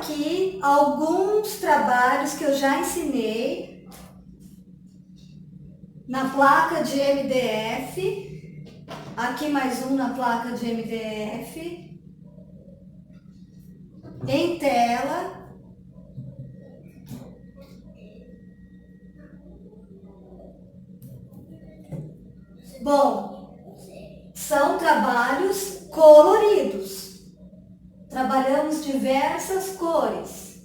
aqui alguns trabalhos que eu já ensinei na placa de MDF. Aqui mais um na placa de MDF. Em tela. Bom, são trabalhos coloridos. Trabalhamos diversas cores.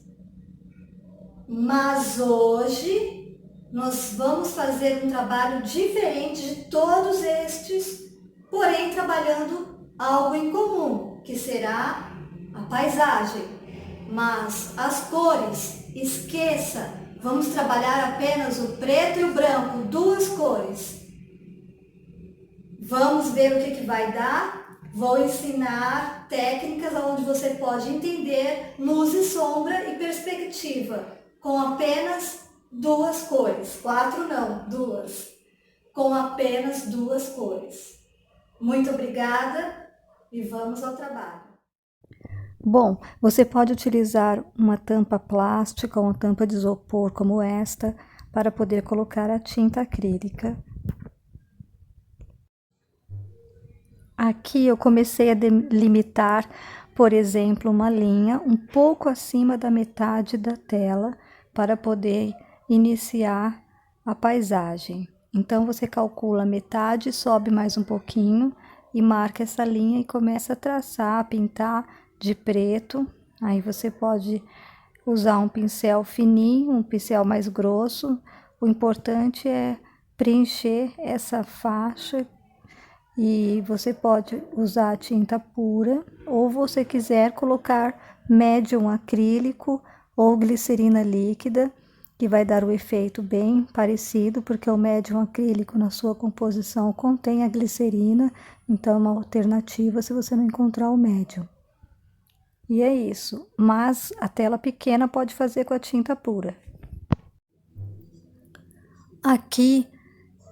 Mas hoje nós vamos fazer um trabalho diferente de todos estes, porém trabalhando algo em comum, que será a paisagem. Mas as cores, esqueça, vamos trabalhar apenas o preto e o branco, duas cores. Vamos ver o que vai dar. Vou ensinar técnicas onde você pode entender luz e sombra e perspectiva com apenas duas cores. 4 não, 2. Com apenas 2 cores. Muito obrigada e vamos ao trabalho. Bom, você pode utilizar uma tampa plástica ou uma tampa de isopor como esta para poder colocar a tinta acrílica. Aqui eu comecei a delimitar, por exemplo, uma linha um pouco acima da metade da tela para poder iniciar a paisagem. Então você calcula a metade, sobe mais um pouquinho e marca essa linha e começa a traçar, a pintar de preto. Aí você pode usar um pincel fininho, um pincel mais grosso. O importante é preencher essa faixa. E você pode usar a tinta pura, ou você quiser colocar médium acrílico ou glicerina líquida, que vai dar o efeito bem parecido, porque o médium acrílico na sua composição contém a glicerina, então é uma alternativa se você não encontrar o médium. E é isso, mas a tela pequena pode fazer com a tinta pura. Aqui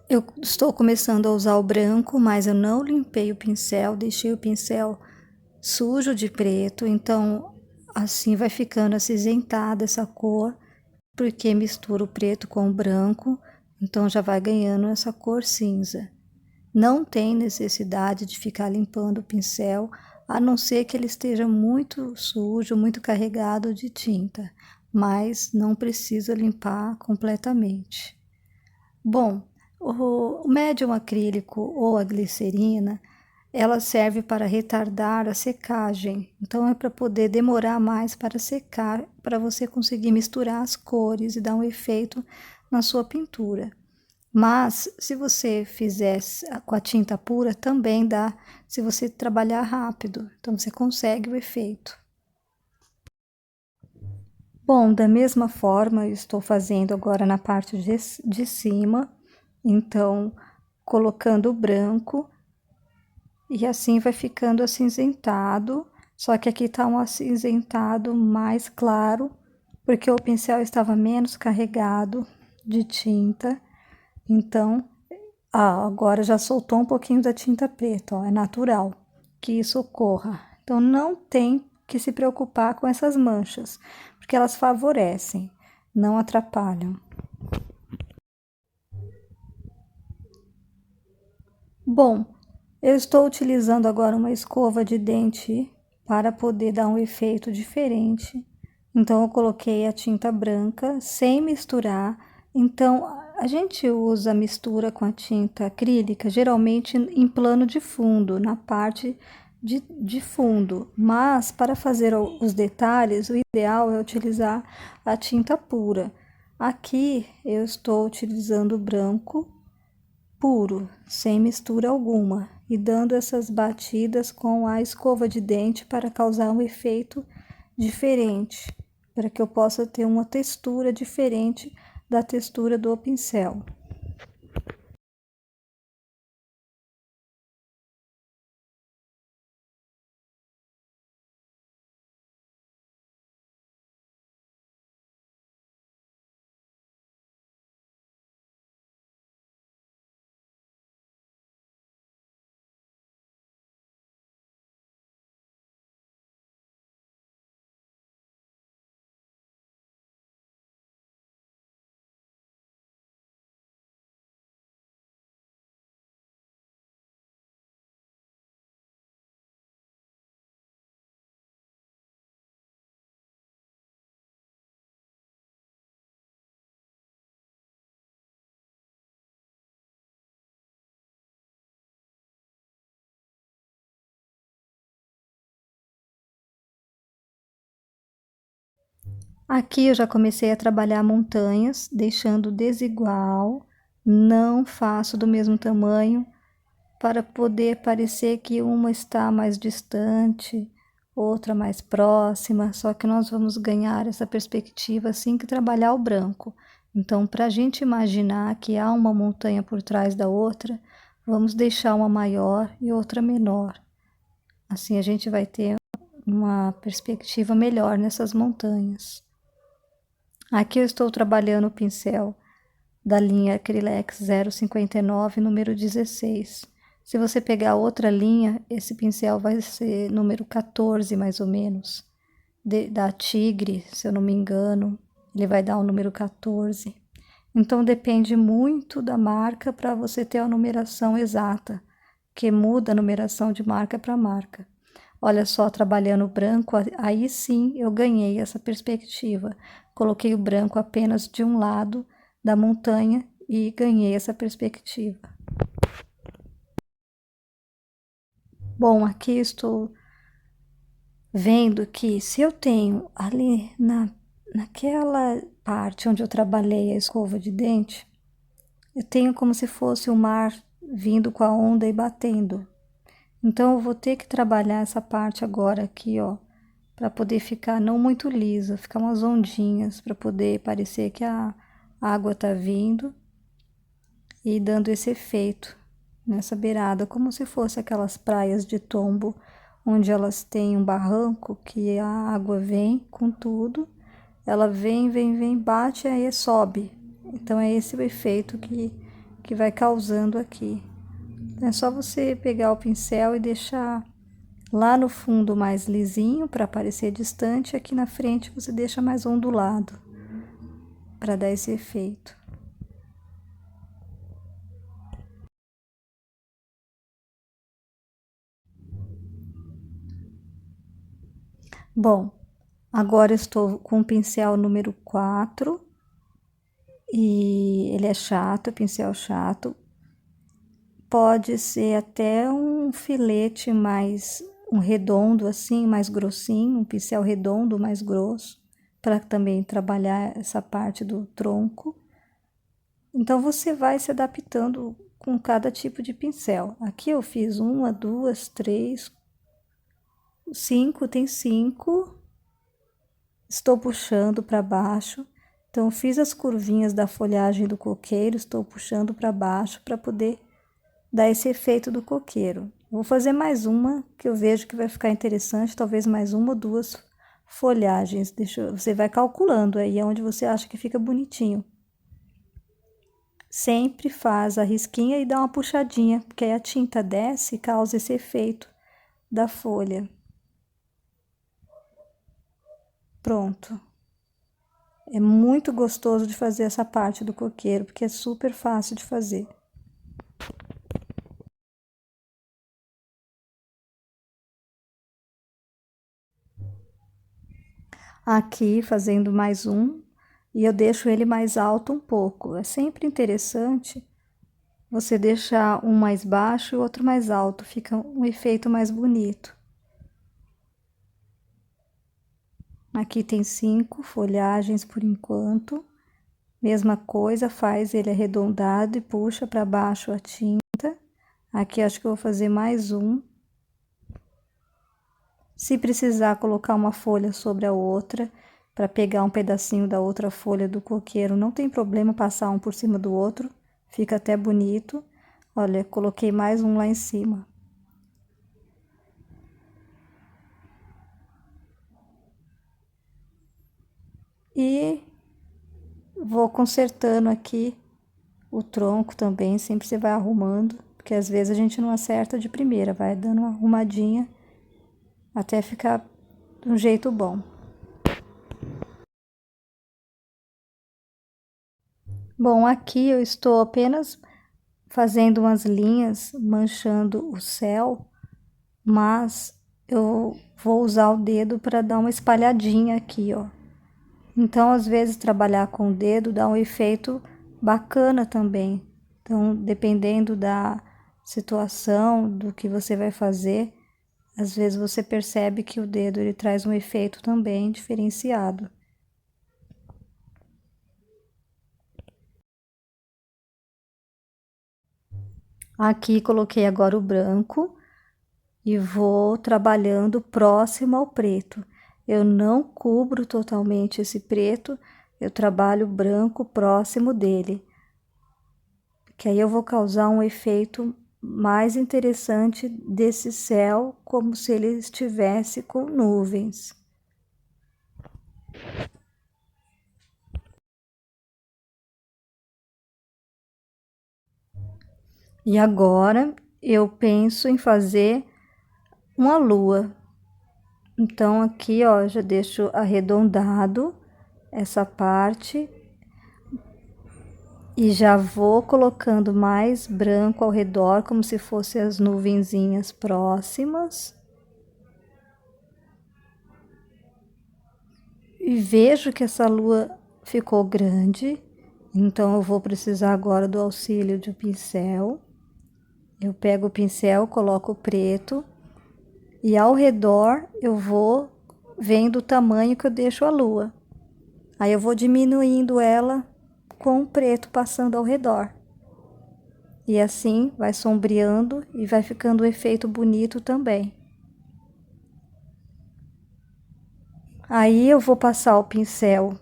eu estou começando a usar o branco, mas eu não limpei o pincel, deixei o pincel sujo de preto, então assim vai ficando acinzentada essa cor, porque mistura o preto com o branco, então já vai ganhando essa cor cinza. Não tem necessidade de ficar limpando o pincel, a não ser que ele esteja muito sujo, muito carregado de tinta, mas não precisa limpar completamente. Bom, o médium acrílico ou a glicerina, ela serve para retardar a secagem. Então, é para poder demorar mais para secar, para você conseguir misturar as cores e dar um efeito na sua pintura. Mas, se você fizer com a tinta pura, também dá, se você trabalhar rápido. Então, você consegue o efeito. Bom, da mesma forma, eu estou fazendo agora na parte de cima, então colocando o branco e assim vai ficando acinzentado, só que aqui tá um acinzentado mais claro, porque o pincel estava menos carregado de tinta, então agora já soltou um pouquinho da tinta preta, ó, é natural que isso ocorra. Então não tem que se preocupar com essas manchas, porque elas favorecem, não atrapalham. Bom, eu estou utilizando agora uma escova de dente para poder dar um efeito diferente. Então eu coloquei a tinta branca sem misturar. Então a gente usa a mistura com a tinta acrílica geralmente em plano de fundo, na parte de fundo, mas para fazer os detalhes, o ideal é utilizar a tinta pura. Aqui eu estou utilizando o branco puro, sem mistura alguma, e dando essas batidas com a escova de dente para causar um efeito diferente, para que eu possa ter uma textura diferente da textura do pincel. Aqui eu já comecei a trabalhar montanhas, deixando desigual, não faço do mesmo tamanho, para poder parecer que uma está mais distante, outra mais próxima, só que nós vamos ganhar essa perspectiva assim que trabalhar o branco. Então, para a gente imaginar que há uma montanha por trás da outra, vamos deixar uma maior e outra menor. Assim a gente vai ter uma perspectiva melhor nessas montanhas. Aqui eu estou trabalhando o pincel da linha Acrylex 059, número 16. Se você pegar outra linha, esse pincel vai ser número 14, mais ou menos. Da Tigre, se eu não me engano, ele vai dar o número 14. Então, depende muito da marca para você ter a numeração exata, que muda a numeração de marca para marca. Olha só, trabalhando o branco, aí sim eu ganhei essa perspectiva. Coloquei o branco apenas de um lado da montanha e ganhei essa perspectiva. Bom, aqui estou vendo que se eu tenho ali naquela parte onde eu trabalhei a escova de dente, eu tenho como se fosse o mar vindo com a onda e batendo. Então eu vou ter que trabalhar essa parte agora aqui, ó, para poder ficar não muito lisa, ficar umas ondinhas para poder parecer que a água tá vindo e dando esse efeito nessa beirada, como se fosse aquelas praias de Tombo, onde elas têm um barranco que a água vem com tudo, ela vem, bate, aí sobe. Então é esse o efeito que vai causando aqui. Então, é só você pegar o pincel e deixar lá no fundo mais lisinho para parecer distante, aqui na frente você deixa mais ondulado para dar esse efeito. Bom, agora eu estou com o pincel número 4 e ele é chato, é pincel chato. Pode ser até um filete mais, um redondo assim, mais grossinho, um pincel redondo mais grosso, para também trabalhar essa parte do tronco. Então você vai se adaptando com cada tipo de pincel. Aqui eu fiz uma, duas, três, cinco, tem 5. Estou puxando para baixo. Então fiz as curvinhas da folhagem do coqueiro, estou puxando para baixo para poder dar esse efeito do coqueiro. Vou fazer mais uma que eu vejo que vai ficar interessante, talvez mais uma ou duas folhagens. Você vai calculando aí onde você acha que fica bonitinho. Sempre faz a risquinha e dá uma puxadinha, porque aí a tinta desce e causa esse efeito da folha. Pronto. É muito gostoso de fazer essa parte do coqueiro, porque é super fácil de fazer. Aqui, fazendo mais um, e eu deixo ele mais alto um pouco. É sempre interessante você deixar um mais baixo e o outro mais alto, fica um efeito mais bonito. Aqui tem 5 folhagens por enquanto. Mesma coisa, faz ele arredondado e puxa para baixo a tinta. Aqui acho que eu vou fazer mais um. Se precisar colocar uma folha sobre a outra, para pegar um pedacinho da outra folha do coqueiro, não tem problema passar um por cima do outro, fica até bonito. Olha, coloquei mais um lá em cima. E vou consertando aqui o tronco também, sempre você vai arrumando, porque às vezes a gente não acerta de primeira, vai dando uma arrumadinha até ficar de um jeito bom. Bom, aqui eu estou apenas fazendo umas linhas, manchando o céu, mas eu vou usar o dedo para dar uma espalhadinha aqui, ó. Então, às vezes, trabalhar com o dedo dá um efeito bacana também. Então, dependendo da situação, do que você vai fazer, às vezes você percebe que o dedo ele traz um efeito também diferenciado. Aqui coloquei agora o branco e vou trabalhando próximo ao preto. Eu não cubro totalmente esse preto, eu trabalho branco próximo dele, que aí eu vou causar um efeito mais interessante desse céu, como se ele estivesse com nuvens. E agora eu penso em fazer uma lua. Então aqui, ó, já deixo arredondado essa parte e já vou colocando mais branco ao redor, como se fossem as nuvenzinhas próximas. E vejo que essa lua ficou grande, então eu vou precisar agora do auxílio de um pincel. Eu pego o pincel, coloco o preto e ao redor eu vou vendo o tamanho que eu deixo a lua. Aí eu vou diminuindo ela com o preto passando ao redor. E assim vai sombreando e vai ficando um efeito bonito também. Aí eu vou passar o pincel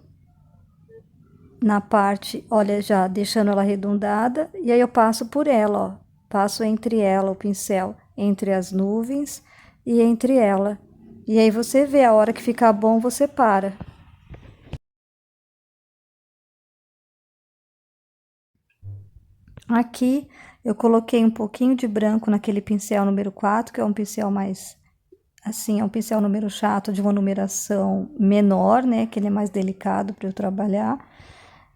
na parte, olha, já deixando ela arredondada, e aí eu passo por ela, ó. Passo entre ela o pincel, entre as nuvens e entre ela. E aí você vê, a hora que ficar bom, você para. Aqui eu coloquei um pouquinho de branco naquele pincel número 4, que é um pincel mais, assim, é um pincel número chato, de uma numeração menor, né, que ele é mais delicado para eu trabalhar.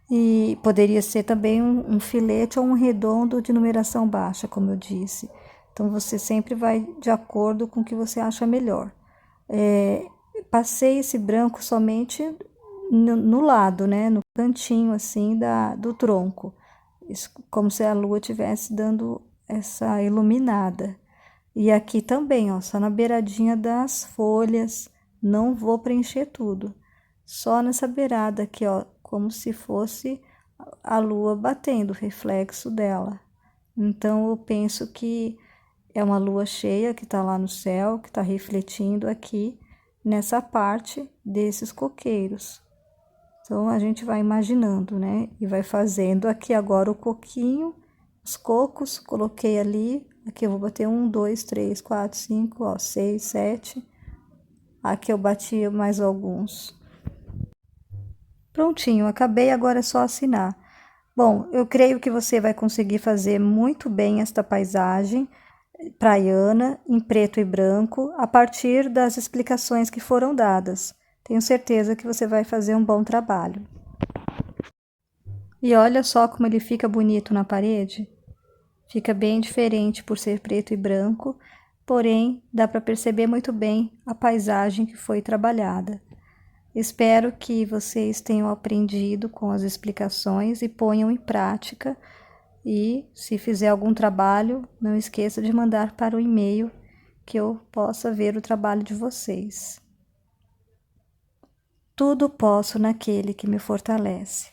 E poderia ser também um filete ou um redondo de numeração baixa, como eu disse. Então, você sempre vai de acordo com o que você acha melhor. Passei esse branco somente no lado, né, no cantinho assim do tronco, como se a lua estivesse dando essa iluminada. E aqui também, ó, só na beiradinha das folhas, não vou preencher tudo, só nessa beirada aqui, ó, como se fosse a lua batendo, o reflexo dela. Então eu penso que é uma lua cheia que tá lá no céu, que tá refletindo aqui nessa parte desses coqueiros. Então a gente vai imaginando, né? E vai fazendo aqui agora o coquinho, os cocos, coloquei ali. Aqui eu vou bater 1, 2, 3, 4, 5, ó, 6, 7. Aqui eu bati mais alguns. Prontinho, acabei, agora é só assinar. Bom, eu creio que você vai conseguir fazer muito bem esta paisagem praiana, em preto e branco, a partir das explicações que foram dadas. Tenho certeza que você vai fazer um bom trabalho. E olha só como ele fica bonito na parede. Fica bem diferente por ser preto e branco, porém dá para perceber muito bem a paisagem que foi trabalhada. Espero que vocês tenham aprendido com as explicações e ponham em prática. E se fizer algum trabalho, não esqueça de mandar para o e-mail que eu possa ver o trabalho de vocês. Tudo posso naquele que me fortalece.